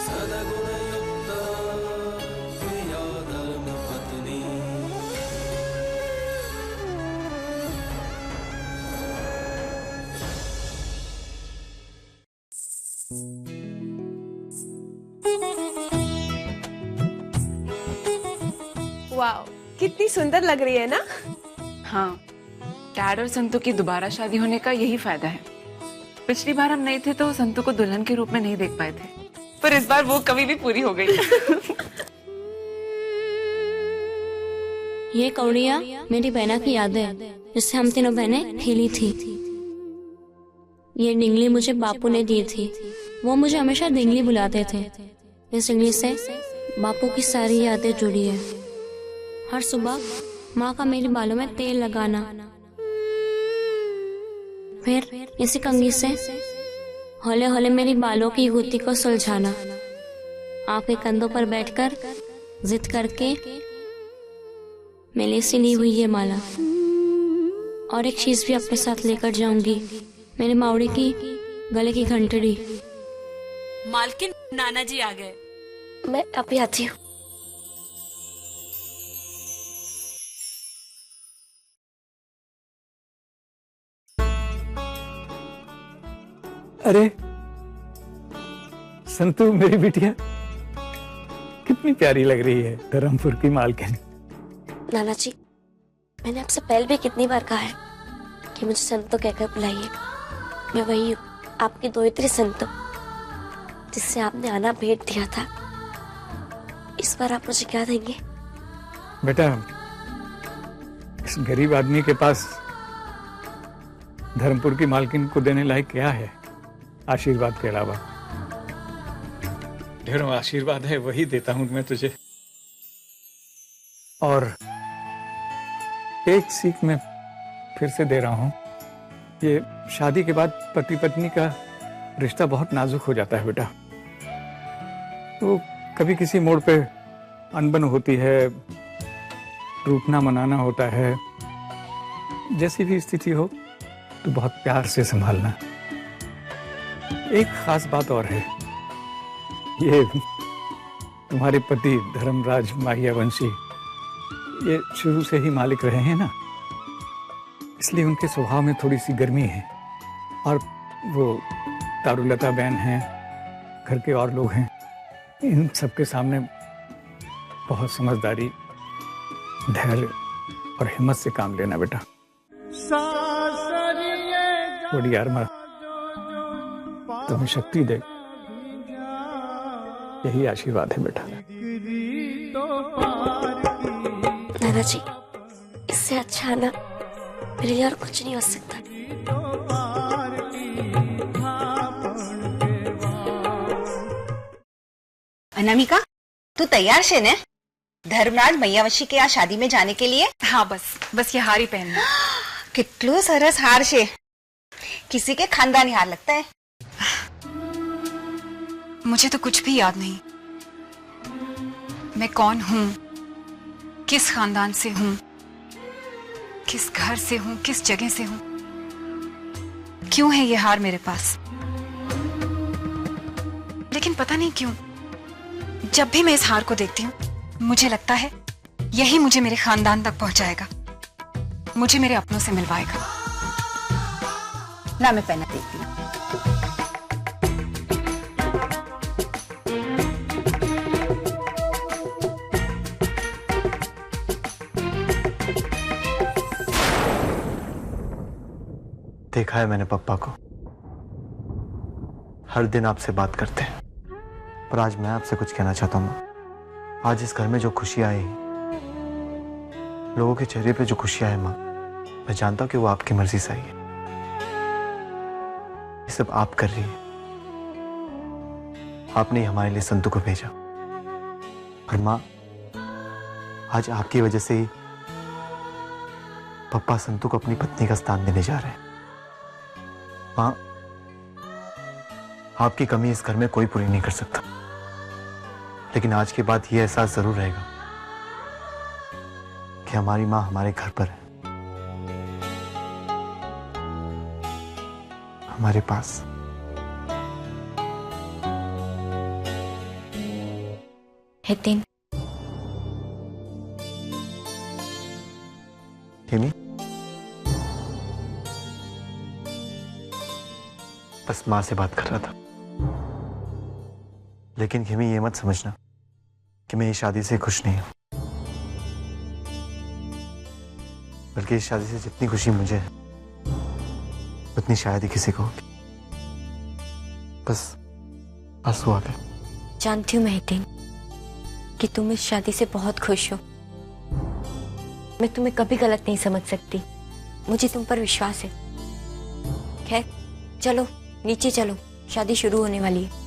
सद्गुणयुक्ता प्रिया धर्मपत्नी। वाओ, कितनी सुंदर लग रही है ना। हाँ, डैड और संतू की दोबारा शादी होने का यही फायदा है। पिछली बार हम नहीं थे तो संतू को दुल्हन के रूप में नहीं देख पाए थे, पर इस बार वो कभी भी पूरी हो गई। ये कौड़िया मेरी बहना की याद है जिससे हम तीनों बहनें खेली थी। ये डिंगली मुझे बापू ने दी थी। वो मुझे हमेशा डिंगली बुलाते थे। इस डिंगली से बापू की सारी यादें जुड़ी है। हर सुबह माँ का मेरे बालों में तेल लगाना, फिर इसी कंघी से हौले हौले मेरी बालों की गुत्थी को सुलझाना, आपके कंधों पर बैठकर जिद करके मेले से ली हुई ये माला। और एक चीज भी अपने साथ लेकर जाऊंगी, मेरे मावड़ी की गले की घंटड़ी। मालकिन, नाना जी आ गए। मैं अभी आती हूँ। अरे संतू, मेरी बिटिया कितनी प्यारी लग रही है, धर्मपुर की मालकिन। नाना जी, मैंने आपसे पहले भी कितनी बार कहा है कि मुझे संतो कहकर बुलाइए। मैं वही हूँ, आपकी दोहित्री संतो, जिससे आपने आना भेंट दिया था। इस बार आप मुझे क्या देंगे? बेटा, इस गरीब आदमी के पास धर्मपुर की मालकिन को देने लायक क्या है आशीर्वाद के अलावा? ढेरों आशीर्वाद है, वही देता हूं मैं तुझे। और एक सीख मैं फिर से दे रहा हूं, ये शादी के बाद पति पत्नी का रिश्ता बहुत नाजुक हो जाता है बेटा। तो कभी किसी मोड़ पे अनबन होती है, रूठना मनाना होता है। जैसी भी स्थिति हो तो बहुत प्यार से संभालना। एक खास बात और है, ये तुम्हारे पति धर्मराज माहियावंशी ये शुरू से ही मालिक रहे हैं ना, इसलिए उनके स्वभाव में थोड़ी सी गर्मी है। और वो तारुलता बहन हैं, घर के और लोग हैं, इन सबके सामने बहुत समझदारी, धैर्य और हिम्मत से काम लेना बेटा। थोड़ी यार माँ तुम्हें शक्ति दे, यही आशीर्वाद है बेटा। नाना जी, इससे अच्छा ना मेरे लिए और कुछ नहीं हो सकता। अनामिका, तू तैयार छे ने धर्मराज मैयावशी के यहाँ शादी में जाने के लिए? हाँ, बस ये हार ही पहनना। कितलो सरस हार छे, किसी के खानदानी हार लगता है। मुझे तो कुछ भी याद नहीं, मैं कौन हूँ, किस खानदान से हूँ, किस घर से हूँ, किस जगह से हूँ, क्यों है ये हार मेरे पास। लेकिन पता नहीं क्यों जब भी मैं इस हार को देखती हूँ मुझे लगता है यही मुझे मेरे खानदान तक पहुंचाएगा, मुझे मेरे अपनों से मिलवाएगा। ना मैं पहना देती हूँ। देखा है मैंने पप्पा को, हर दिन आपसे बात करते हैं। पर आज मैं आपसे कुछ कहना चाहता हूँ। आज इस घर में जो खुशियां आई, लोगों के चेहरे पे जो खुशियां है माँ, मैं जानता हूँ कि वो आपकी मर्जी से आई है। ये सब आप कर रही है। आपने हमारे लिए संतू को भेजा, और माँ आज आपकी वजह से ही पप्पा संतू को अपनी पत्नी का स्थान देने जा रहे हैं। माँ, आपकी कमी इस घर में कोई पूरी नहीं कर सकता, लेकिन आज के बाद यह एहसास जरूर रहेगा कि हमारी माँ हमारे घर पर है, हमारे पास। हितिन, हिमी, बस माँ से बात कर रहा था। लेकिन हिमी, ये मत समझना कि मैं इस शादी से खुश नहीं हूं, बल्कि इस शादी से जितनी खुशी मुझे है उतनी शायद ही किसी को होगी। बस आंसू आ गए। जानती हूँ मैं हितिन कि तुम इस शादी से बहुत खुश हो। मैं तुम्हें कभी गलत नहीं समझ सकती, मुझे तुम पर विश्वास है। खैर चलो नीचे चलो, शादी शुरू होने वाली है।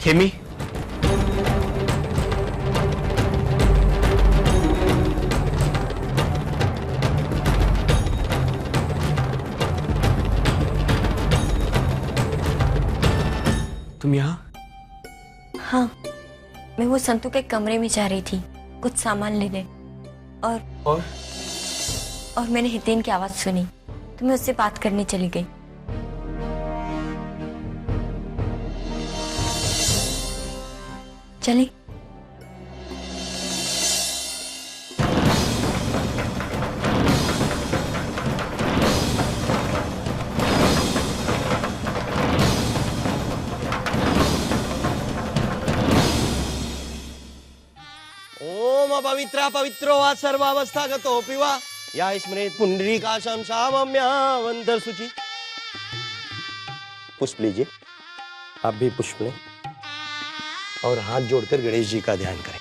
हिमी, तुम यहाँ? हाँ, मैं वो संतू के कमरे में जा रही थी कुछ सामान लेने, और मैंने हितेन की आवाज सुनी तो मैं उससे बात करने चली गई। चले? ओम पवित्रा पवित्रो वा सर्वावस्थागतोऽपि वा या स्मरेत् पुंडरीकाक्षं सामम्यावन्तर शुचि। पुष्प लीजिए, आप भी पुष्प लें और हाथ जोड़कर गणेश जी का ध्यान करें।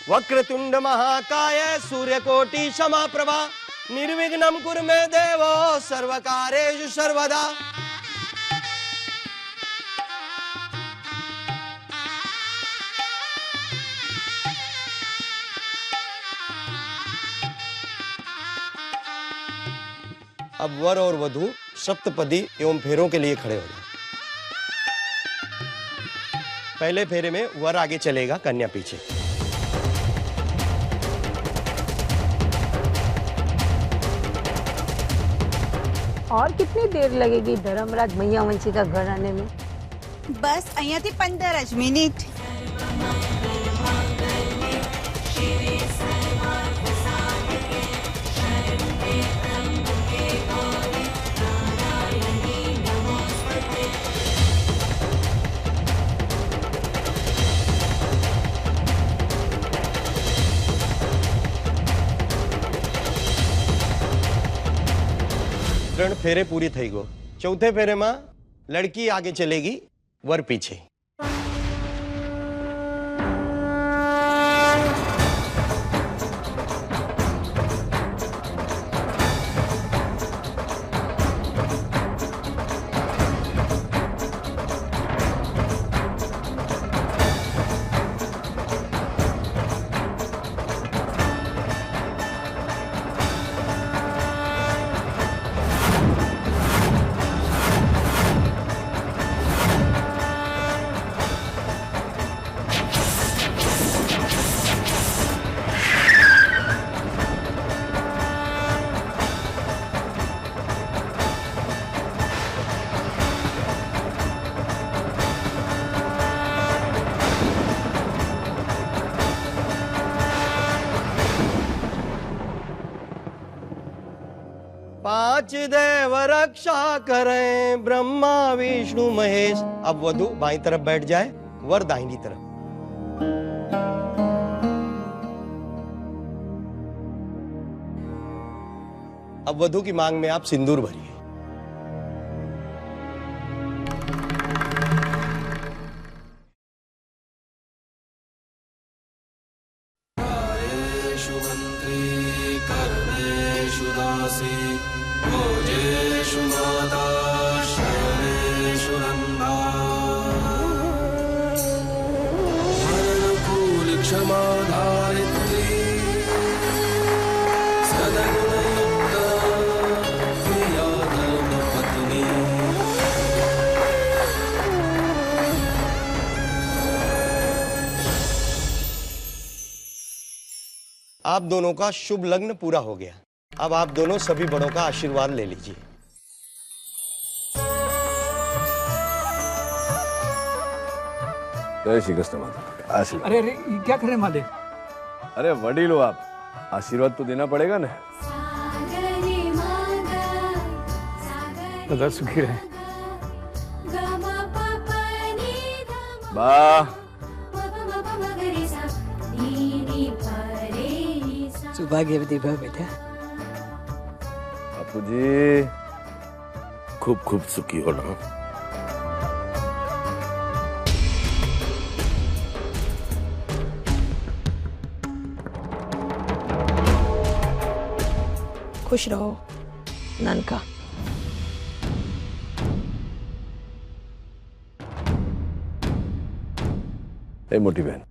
वक्रतुंड महाकाय सूर्यकोटि समप्रभा निर्विघ्नं कुरु मे देवो सर्वकार्येषु सर्वदा। अब वर और वधू सप्तपदी एवं फेरों के लिए खड़े हो जाए। पहले फेरे में वर आगे चलेगा, कन्या पीछे। और कितनी देर लगेगी धर्मराज मैयावंशी का घर आने में? बस અહીંયાથી 15 જ મિનિટ। ત્રણ ફેરે પૂરી થઈ ગયો। ચોથે ફેરેમાં લડકી આગે ચલેગી, वर पीछे। पांच देव रक्षा करें ब्रह्मा विष्णु महेश। अब वधू बाईं तरफ बैठ जाए, वर दाहिनी तरफ। अब वधू की मांग में आप सिंदूर भरिए। भोजेषु माता शयनेषु रन्धा अनुकूल क्षमा धारित्री सदगुणयुक्ता प्रिया धर्मपत्नी। आप दोनों का शुभ लग्न पूरा हो गया। अब आप दोनों सभी बड़ों का आशीर्वाद ले लीजिए। जय श्री कृष्ण माता। आशीर्वाद। अरे अरे ये क्या कर रहे हैं महादेव? अरे वडील हो आप, आशीर्वाद तो देना पड़ेगा ना। सदा सुखी रहे। वाह, सौभाग्यवती भव बेटा। बापू जी खूब खूब सुखी हो ना। खुश रहो नानका। ए मोटी बहन,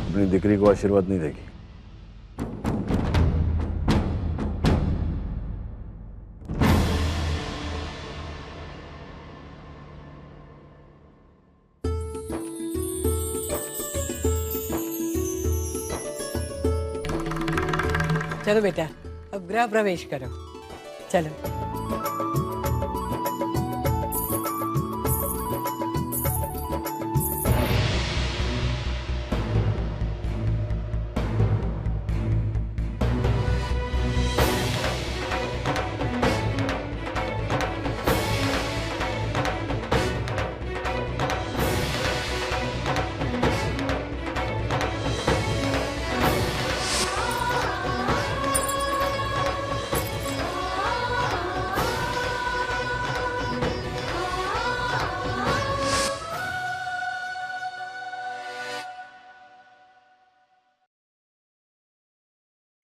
अपनी दिकरी को आशीर्वाद नहीं देगी? चलो बेटा, अब गृह प्रवेश करो। चलो।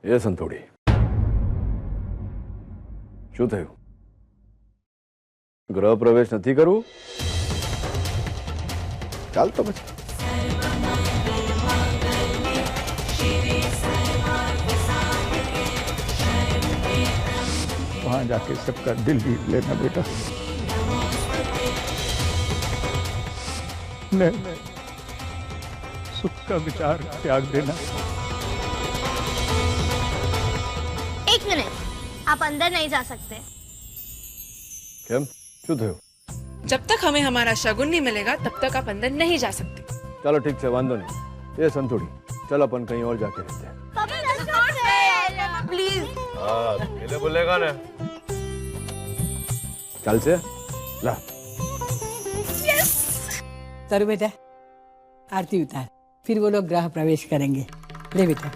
એ સંતોડી શું થયું? ગૃહ પ્રવેશ નથી કરવું? ચાલ તો પછી। वहां जाके सबका दिल जीत लेना बेटा। नहीं, सुख का विचार त्याग देना। एक मिनट, आप अंदर नहीं जा सकते। કેમ? શું થયું? जब तक हमें हमारा शगुन नहीं मिलेगा तब तक आप अंदर नहीं जा सकते। चलो ठीक है, वांदो नहीं। ये संतोड़ी, चल अपन कहीं और जाके रहते हैं। प्लीज। हाँ, अकेले बोलेगा ना। चल से ला। तरु बेटा, आरती उतार, फिर वो लोग गृह प्रवेश करेंगे। ले बेटा।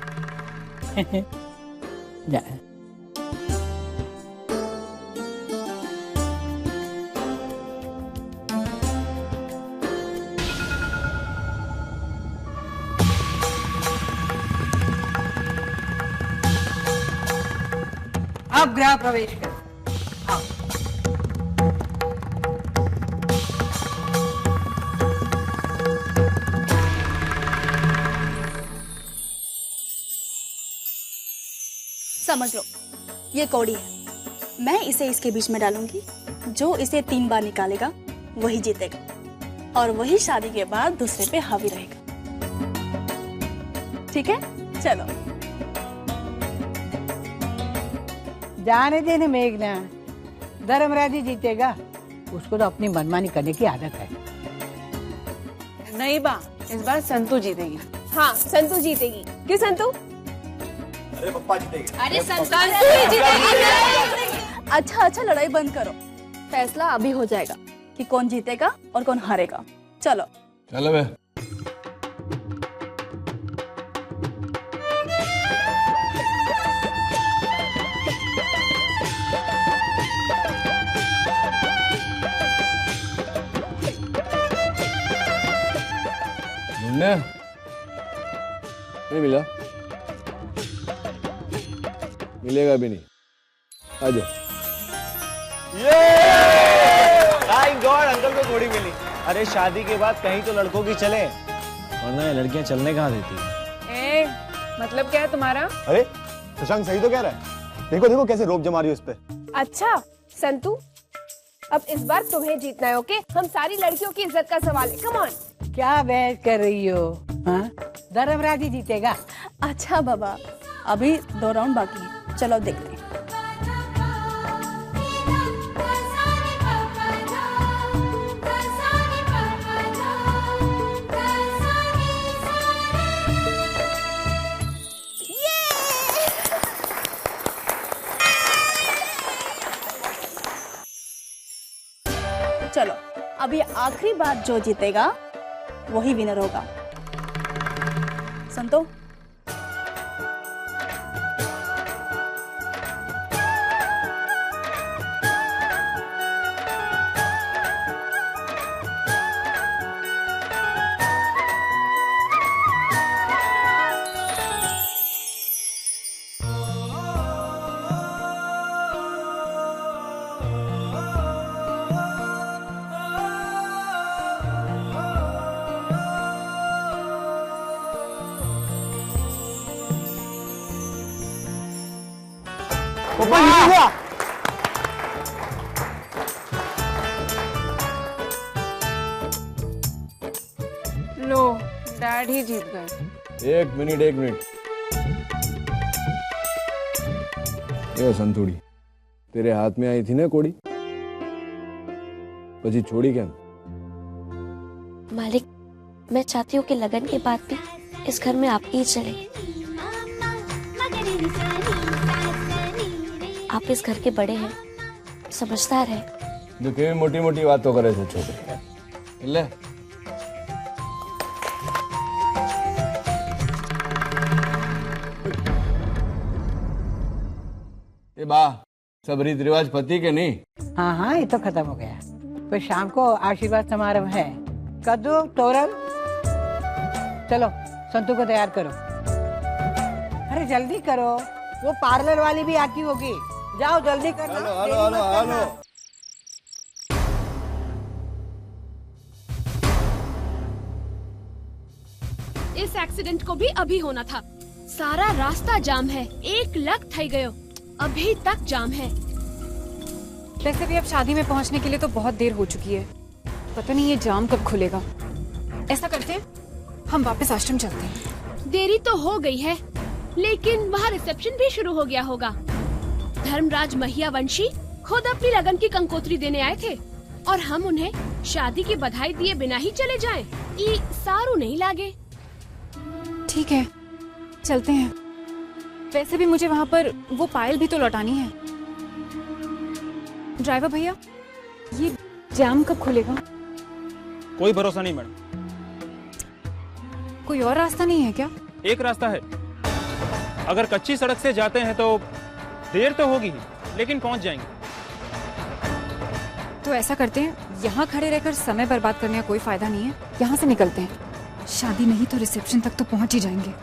जा। अब गृह प्रवेश करो। समझ लो, ये कौड़ी है। मैं इसे इसके बीच में डालूंगी। जो इसे 3 बार निकालेगा वही जीतेगा, और वही शादी के बाद दूसरे पे हावी रहेगा। ठीक है, चलो। जाने देने मेघना, धर्मराज ही जीतेगा। उसको तो अपनी मनमानी करने की आदत है। नहीं बा, इस बार संतू जीतेगी। हाँ, संतू जीतेगी। क्यों संतू? अरे पप्पा जीतेंगे। अरे संतू ही जीतेगी। अच्छा, लड़ाई बंद करो। फैसला अभी हो जाएगा कि कौन जीतेगा और कौन हारेगा। चलो चलो बे। नहीं मिला, मिलेगा भी नहीं। आजा। थैंक गॉड, अंकल को थोड़ी मिली। अरे शादी के बाद कहीं तो लड़कों की चले, वरना ये लड़कियां चलने कहाँ देती हैं। ए, मतलब क्या है तुम्हारा? अरे शशांक सही तो कह रहा है। देखो देखो कैसे रोब जमा रही हो इस पे। अच्छा संतू, अब इस बार तुम्हें जीतना है। ओके, हम सारी लड़कियों की इज्जत का सवाल है। Come on. क्या बहस कर रही हो? हाँ, धर्मराज ही जीतेगा। अच्छा बाबा, अभी 2 राउंड बाकी है, चलो देखते हैं। चलो अभी आखिरी बार जो जीतेगा वही विनर होगा। संतो लो डैड ही जीत गए। एक मिनट ये संतुड़ी तेरे हाथ में आई थी ना कोड़ी, પછી छोड़ी क्या? मालिक, मैं चाहती हूँ कि लगन के बाद भी इस घर में आपकी ही चले। आप इस घर के बड़े हैं, समझदार हैं। जो केवी मोटी मोटी बातों करे छे छोकरी। ले ए बा, सब रीत रिवाज पति के नहीं? हाँ हाँ, ये तो खत्म हो गया। फिर शाम को आशीर्वाद समारोह है, कद्दू तोरल। चलो संतू को तैयार करो। अरे जल्दी करो, वो पार्लर वाली भी आती होगी। जाओ जल्दी करो। हेलो। इस एक्सीडेंट को भी अभी होना था। सारा रास्ता जाम है, 1 लाख थई गयो, अभी तक जाम है। वैसे भी अब शादी में पहुंचने के लिए तो बहुत देर हो चुकी है। पता नहीं ये जाम कब खुलेगा। ऐसा करते हैं, हम वापस आश्रम चलते हैं। देरी तो हो गई है, लेकिन वहाँ रिसेप्शन भी शुरू हो गया होगा। धर्मराज महियावंशी खुद अपनी लगन की कंकोत्री देने आए थे और हम उन्हें शादी की बधाई दिए बिना ही चले जाएं। ये सारू नहीं लागे। ठीक है, चलते हैं। वैसे भी मुझे वहाँ पर वो पायल भी तो लौटानी है। ड्राइवर भैया, ये जाम कब खुलेगा? कोई भरोसा नहीं मैडम। कोई और रास्ता नहीं है क्या? एक रास्ता है। अगर कच्ची सड़क से जाते हैं तो देर तो होगी ही, लेकिन पहुंच जाएंगे। तो ऐसा करते हैं, यहाँ खड़े रहकर समय बर्बाद करने का कोई फायदा नहीं है। यहाँ से निकलते हैं। शादी नहीं तो रिसेप्शन तक तो पहुँच ही जाएंगे।